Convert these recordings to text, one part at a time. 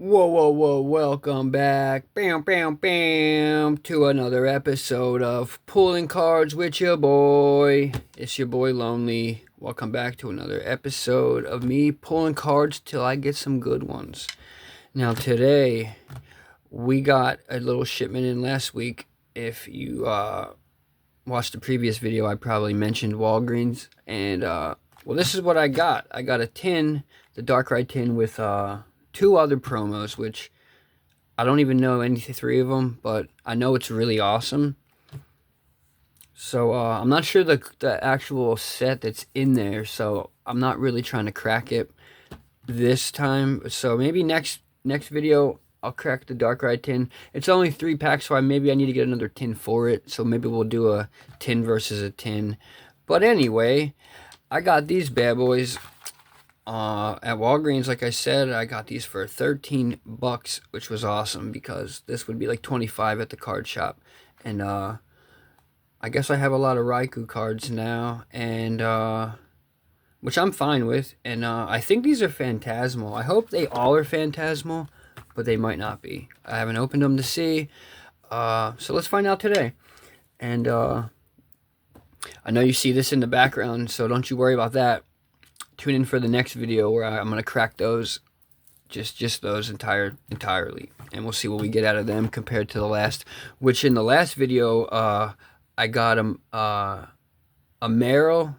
Whoa, whoa, whoa, welcome back, bam, bam, bam, to another episode of Pulling Cards with your boy. It's your boy Lonely. Welcome back to another episode of me pulling cards till I get some good ones. Now, today, we got a little shipment in last week. If you watched the previous video, I probably mentioned Walgreens. And, well, this is what I got. I got a tin, the Dark Ride tin with, two other promos, which I don't even know any three of them, but I know it's really awesome. So I'm not sure the actual set that's in there, so I'm not really trying to crack it this time. So maybe next video I'll crack the Dark Ride tin. It's only 3 packs, so maybe I need to get another tin for it. So maybe we'll do a tin versus a tin. But anyway, I got these bad boys. At Walgreens, like I said, I got these for $13, which was awesome because this would be like 25 at the card shop. And I guess I have a lot of Raikou cards now, and which I'm fine with. And I think these are Phantasmal. I hope they all are Phantasmal, but they might not be. I haven't opened them to see. So let's find out today. And I know you see this in the background, so don't you worry about that. Tune in for the next video where I'm gonna crack those, just those entirely, and we'll see what we get out of them compared to the last. Which in the last video, I got a Meryl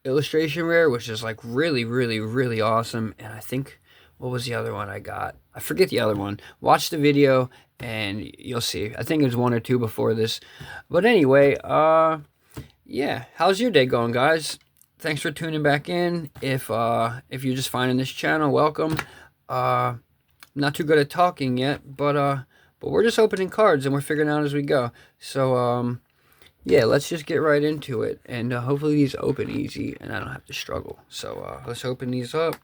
illustration rare, which is like really awesome. And I think, what was the other one I got? I forget the other one. Watch the video and you'll see. I think it was one or two before this, but anyway, yeah. How's your day going, guys? Thanks for tuning back in. If you're just finding this channel, welcome. Not too good at talking yet, but we're just opening cards and we're figuring out as we go. So yeah, let's just get right into it, and hopefully these open easy and I don't have to struggle. So let's open these up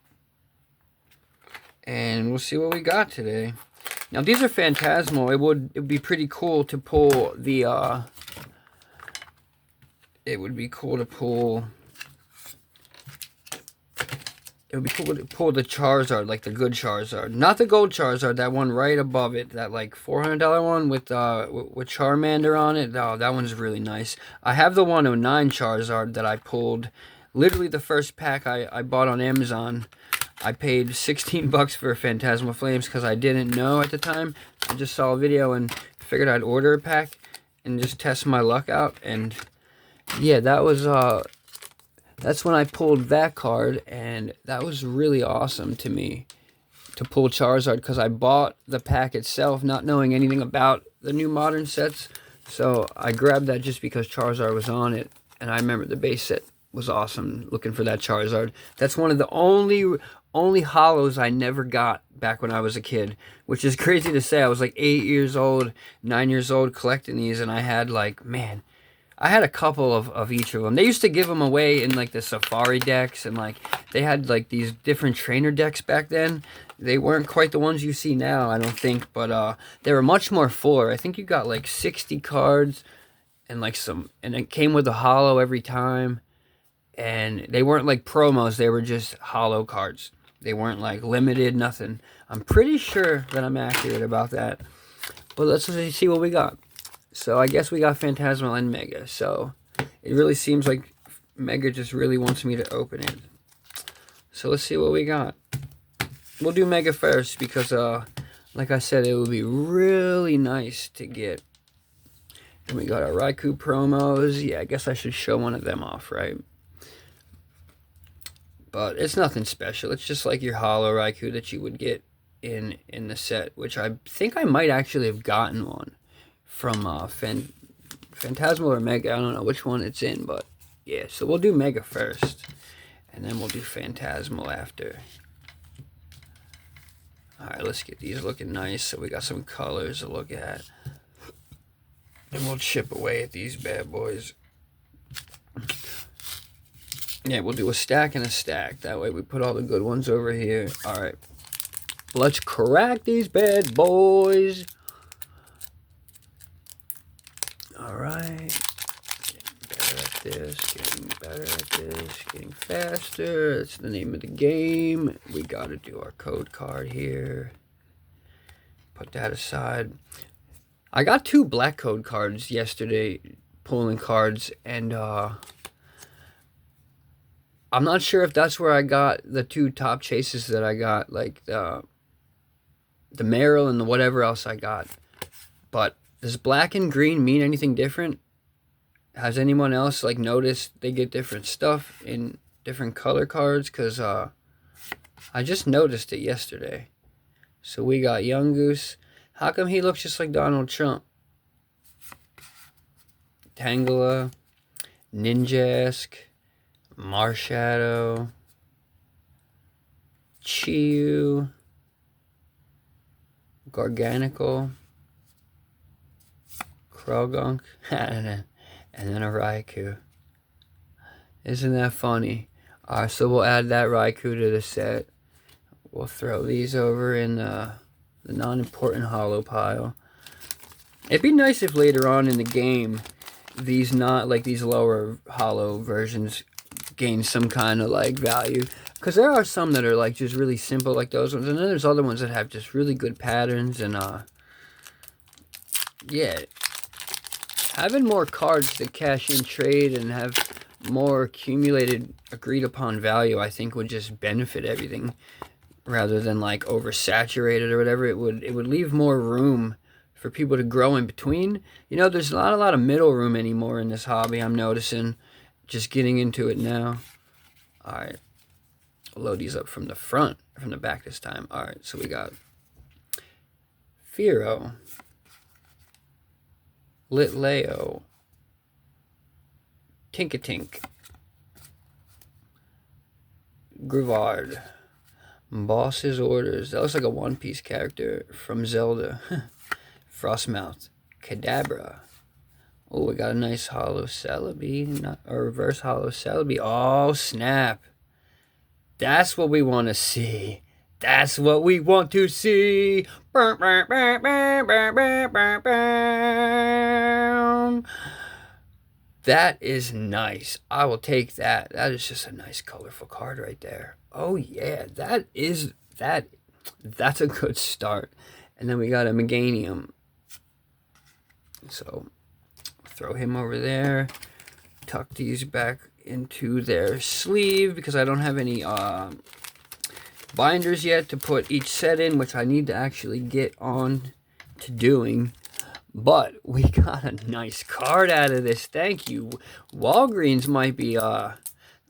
and we'll see what we got today. Now these are Phantasmal. It would be pretty cool to pull the it would be cool to pull the Charizard, like the good Charizard. Not the gold Charizard, that one right above it. That like $400 one with Charmander on it. Oh, that one's really nice. I have the 109 Charizard that I pulled. Literally the first pack I bought on Amazon. I paid $16 for Phantasmal Flames because I didn't know at the time. I just saw a video and figured I'd order a pack and just test my luck out. And yeah, that was that's when I pulled that card, and that was really awesome to me to pull Charizard because I bought the pack itself not knowing anything about the new modern sets. So I grabbed that just because Charizard was on it, and I remember the base set was awesome looking for that Charizard. That's one of the only holos I never got back when I was a kid, which is crazy to say. I was like 8 years old, 9 years old collecting these, and I had like, man, I had a couple of each of them. They used to give them away in like the safari decks, and like they had like these different trainer decks back then. They weren't quite the ones you see now, I don't think, but they were much more fuller. I think you got like 60 cards and like and it came with a holo every time. And they weren't like promos, they were just holo cards. They weren't like limited, nothing. I'm pretty sure that I'm accurate about that. But let's see what we got. So I guess we got Phantasmal and Mega. So it really seems like Mega just really wants me to open it. So let's see what we got. We'll do Mega first because, like I said, it would be really nice to get. And we got our Raikou promos. Yeah, I guess I should show one of them off, right? But it's nothing special. It's just like your holo Raikou that you would get in the set, which I think I might actually have gotten one from Phantasmal or Mega. I don't know which one it's in, but yeah. So we'll do Mega first, and then we'll do Phantasmal after. Alright, let's get these looking nice. So we got some colors to look at. And we'll chip away at these bad boys. Yeah, we'll do a stack and a stack. That way we put all the good ones over here. Alright. Let's crack these bad boys. Alright. Getting better at this. Getting better at this. Getting faster. That's the name of the game. We gotta do our code card here. Put that aside. I got 2 black code cards yesterday, pulling cards, and I'm not sure if that's where I got the 2 top chases that I got, like the Merrill and the whatever else I got. But does black and green mean anything different? Has anyone else like noticed they get different stuff in different color cards? Because I just noticed it yesterday. So we got Young Goose. How come he looks just like Donald Trump? Tangela, Ninjask, Marshadow, Chiyu, Garganical, Krogunk, and then a Raikou. Isn't that funny? Alright, so we'll add that Raikou to the set. We'll throw these over in the non-important holo pile. It'd be nice if later on in the game, these lower holo versions gain some kind of like value. Because there are some that are like just really simple, like those ones. And then there's other ones that have just really good patterns. And yeah, having more cards to cash in trade and have more accumulated agreed upon value, I think would just benefit everything. Rather than like oversaturated or whatever, it would leave more room for people to grow in between. You know, there's not a lot of middle room anymore in this hobby, I'm noticing. Just getting into it now. Alright. I'll load these up from the front, from the back this time. Alright, so we got Firo, Litleo, Tinkatink, Grivard, Boss's Orders. That looks like a One Piece character from Zelda. Frostmouth, Kadabra. Oh, we got a nice holo Celebi, or reverse holo Celebi. Oh, snap. That's what we want to see. That's what we want to see. That is nice. I will take that. That is just a nice colorful card right there. Oh yeah, that's a good start. And then we got a Meganium. So throw him over there. Tuck these back into their sleeve because I don't have any binders yet to put each set in, which I need to actually get on to doing. But we got a nice card out of this. Thank you. Walgreens might be the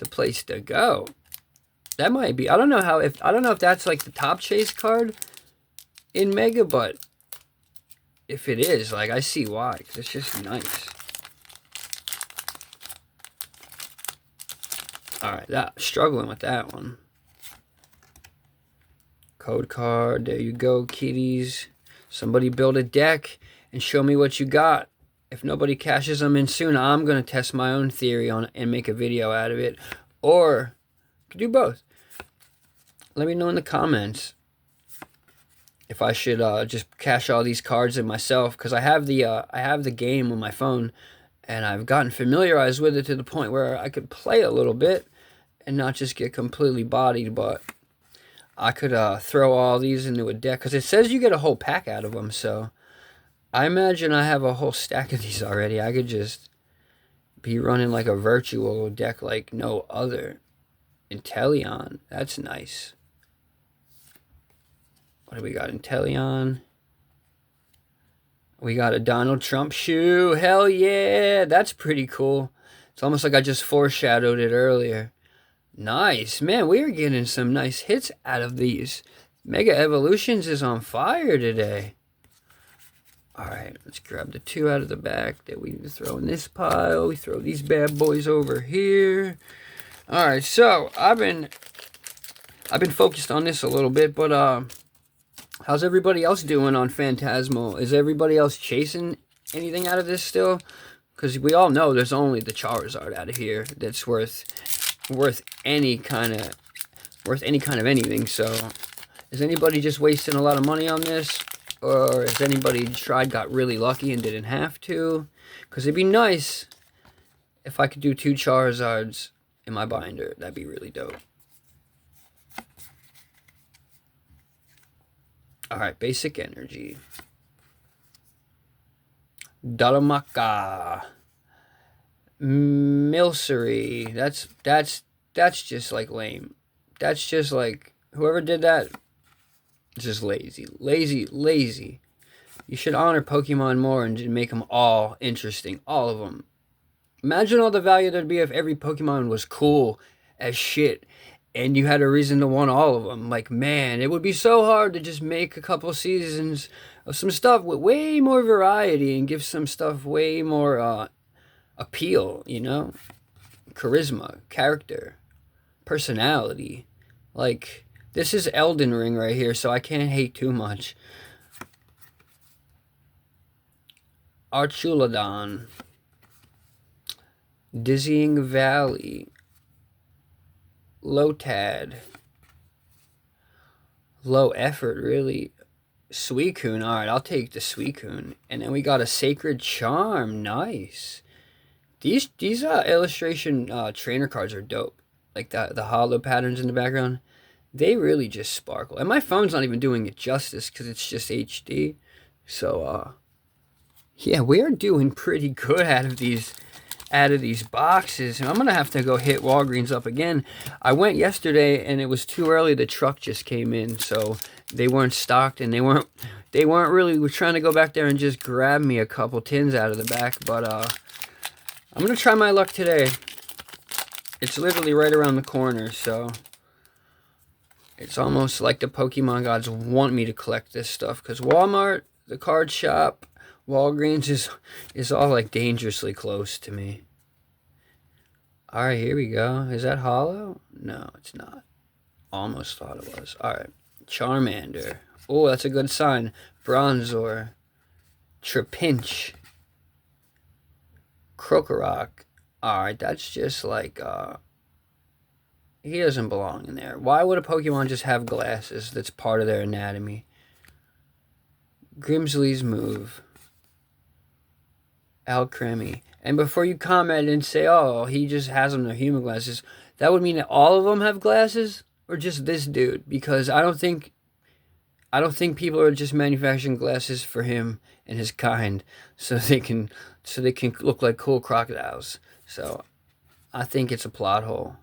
place to go. That might be. I don't know if that's like the top chase card in Mega, but if it is, like, I see why. 'Cause it's just nice. Alright, struggling with that one. Code card. There you go, kiddies. Somebody build a deck and show me what you got. If nobody cashes them in soon, I'm going to test my own theory on it and make a video out of it. Or, you could do both. Let me know in the comments if I should just cash all these cards in myself. Because I have the game on my phone. And I've gotten familiarized with it to the point where I could play a little bit and not just get completely bodied. But I could throw all these into a deck. Because it says you get a whole pack out of them. So I imagine I have a whole stack of these already. I could just be running like a virtual deck like no other. Inteleon. That's nice. What do we got? Inteleon. We got a Donald Trump shoe. Hell yeah. That's pretty cool. It's almost like I just foreshadowed it earlier. Nice. Man, we are getting some nice hits out of these. Mega Evolutions is on fire today. Alright, let's grab the 2 out of the back that we need to throw in this pile. We throw these bad boys over here. Alright, so I've been focused on this a little bit, but how's everybody else doing on Phantasmal? Is everybody else chasing anything out of this still? Because we all know there's only the Charizard out of here that's worth any kind of anything. So is anybody just wasting a lot of money on this? Or has anybody got really lucky and didn't have to? Because it'd be nice if I could do 2 Charizards in my binder. That'd be really dope. Alright, basic energy. Dalamaka. Milcery. That's just like lame. That's just like whoever did that. Just lazy. Lazy. You should honor Pokemon more and just make them all interesting. All of them. Imagine all the value there'd be if every Pokemon was cool as shit and you had a reason to want all of them. Like, man, it would be so hard to just make a couple seasons of some stuff with way more variety and give some stuff way more appeal, you know? Charisma, character, personality. Like, this is Elden Ring right here, so I can't hate too much. Archulodon. Dizzying Valley. Lotad. Low effort, really. Suicune. Alright, I'll take the Suicune. And then we got a Sacred Charm. Nice. These illustration trainer cards are dope. Like the hollow patterns in the background. They really just sparkle. And my phone's not even doing it justice because it's just HD. So, yeah, we're doing pretty good out of these boxes. And I'm going to have to go hit Walgreens up again. I went yesterday and it was too early. The truck just came in. So they weren't stocked and they weren't really, we're trying to go back there and just grab me a couple tins out of the back. But, I'm going to try my luck today. It's literally right around the corner, so it's almost like the Pokemon gods want me to collect this stuff, because Walmart, the card shop, Walgreens is all like dangerously close to me. Alright, here we go. Is that hollow? No, it's not. Almost thought it was. Alright, Charmander. Oh, that's a good sign. Bronzor. Trapinch. Krokorok. Alright, that's just like, he doesn't belong in there. Why would a Pokemon just have glasses? That's part of their anatomy. Grimsley's move. Alcremie. And before you comment and say, oh, he just has them, they're human glasses, that would mean that all of them have glasses? Or just this dude? Because I don't think people are just manufacturing glasses for him and his kind so they can look like cool crocodiles. So I think it's a plot hole.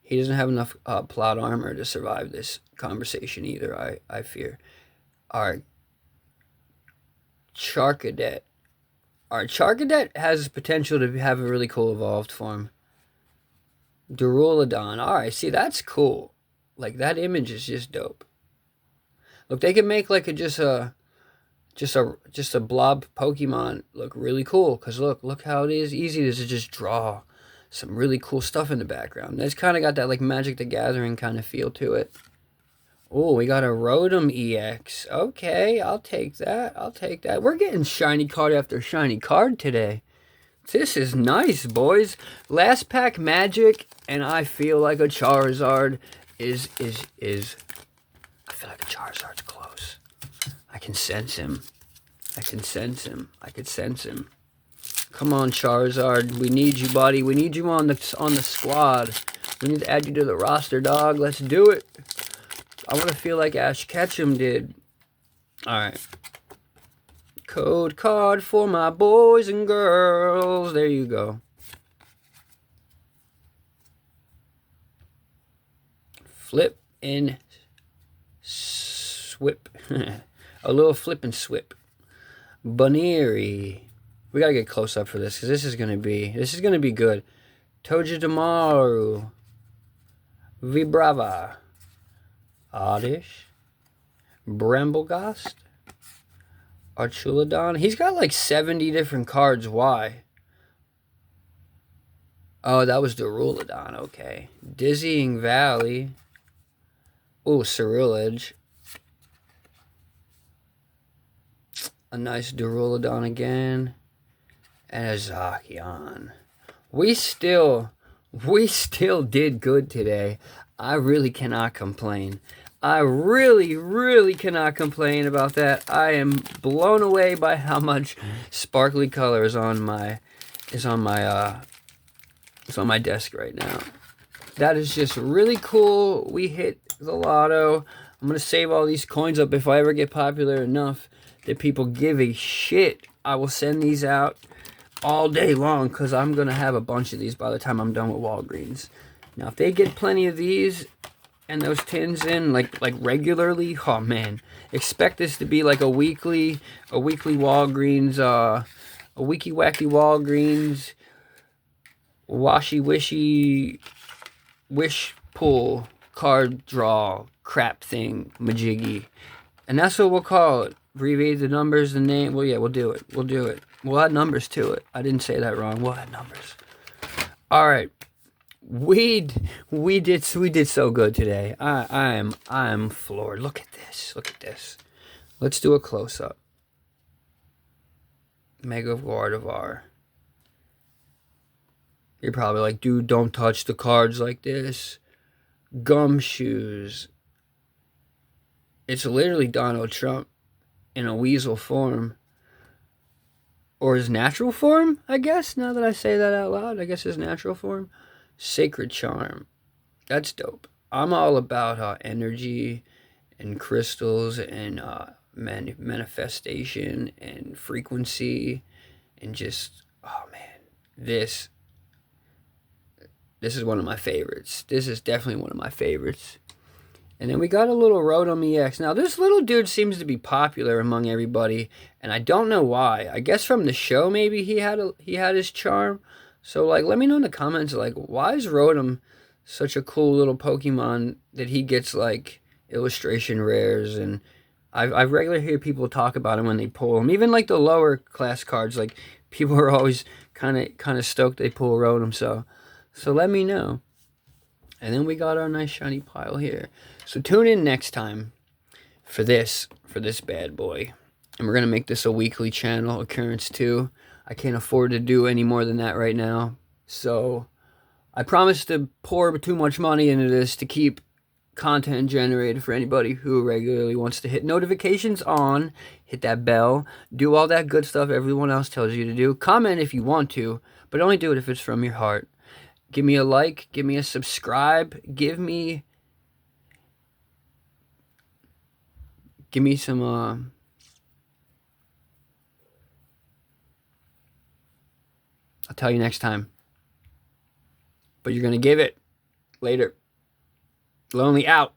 He doesn't have enough plot armor to survive this conversation either, I fear. Alright. Charcadet. Alright, Charcadet has potential to have a really cool evolved form. Duraludon. Alright, see, that's cool. Like, that image is just dope. Look, they can make like just a blob Pokemon look really cool. Because look how it is easy it is to just draw some really cool stuff in the background. It's kind of got that like Magic the Gathering kind of feel to it. Oh, we got a Rotom EX. Okay, I'll take that. We're getting shiny card after shiny card today. This is nice, boys. Last pack Magic, and I feel like a Charizard is. I feel like a Charizard's close. I can sense him. I could sense him. Come on, Charizard. We need you, buddy. We need you on the squad. We need to add you to the roster, dog. Let's do it. I want to feel like Ash Ketchum did. Alright. Code card for my boys and girls. There you go. Flip and swip. A little flip and swip. Baneri. We gotta get close up for this because this is gonna be good. Togedemaru. Vibrava. Oddish. Brambleghast. Archulodon. He's got like 70 different cards. Why? Oh, that was Duraludon. Okay. Dizzying Valley. Oh, Ceruledge. A nice Duraludon again. And a Zacian. We still did good today. I really cannot complain. I really cannot complain about that. I am blown away by how much sparkly color is on my desk right now. That is just really cool. We hit the lotto. I'm going to save all these coins up. If I ever get popular enough that people give a shit, I will send these out all day long, because I'm going to have a bunch of these by the time I'm done with Walgreens. Now, if they get plenty of these and those tins in like regularly, oh man, expect this to be like a weekly Walgreens, a weeky wacky Walgreens washy wishy wish pull card draw crap thing majiggy. And that's what we'll call it. Abbreviate the numbers, the name. Well, yeah, we'll do it. We'll add numbers to it. I didn't say that wrong. We'll add numbers. All right. We did so good today. I'm floored. Look at this. Look at this. Let's do a close up. Mega Gardevoir. You're probably like, dude, don't touch the cards like this. Gumshoes. It's literally Donald Trump in a weasel form. Or his natural form, I guess, now that I say that out loud. I guess his natural form. Sacred Charm. That's dope. I'm all about energy and crystals and manifestation and frequency and just, oh man, this is one of my favorites. This is definitely one of my favorites. And then we got a little Rotom EX. Now, this little dude seems to be popular among everybody, and I don't know why. I guess from the show, maybe he had his charm. So, like, let me know in the comments, like, why is Rotom such a cool little Pokemon that he gets, like, illustration rares? And I regularly hear people talk about him when they pull him. Even, like, the lower class cards, like, people are always kind of stoked they pull Rotom. So let me know. And then we got our nice shiny pile here. So tune in next time for this bad boy. And we're going to make this a weekly channel occurrence too. I can't afford to do any more than that right now. So I promise to pour too much money into this to keep content generated for anybody who regularly wants to hit notifications on, hit that bell, do all that good stuff everyone else tells you to do. Comment if you want to, but only do it if it's from your heart. Give me a like, give me a subscribe, give me some, I'll tell you next time. But you're going to give it. Later. Lonely out.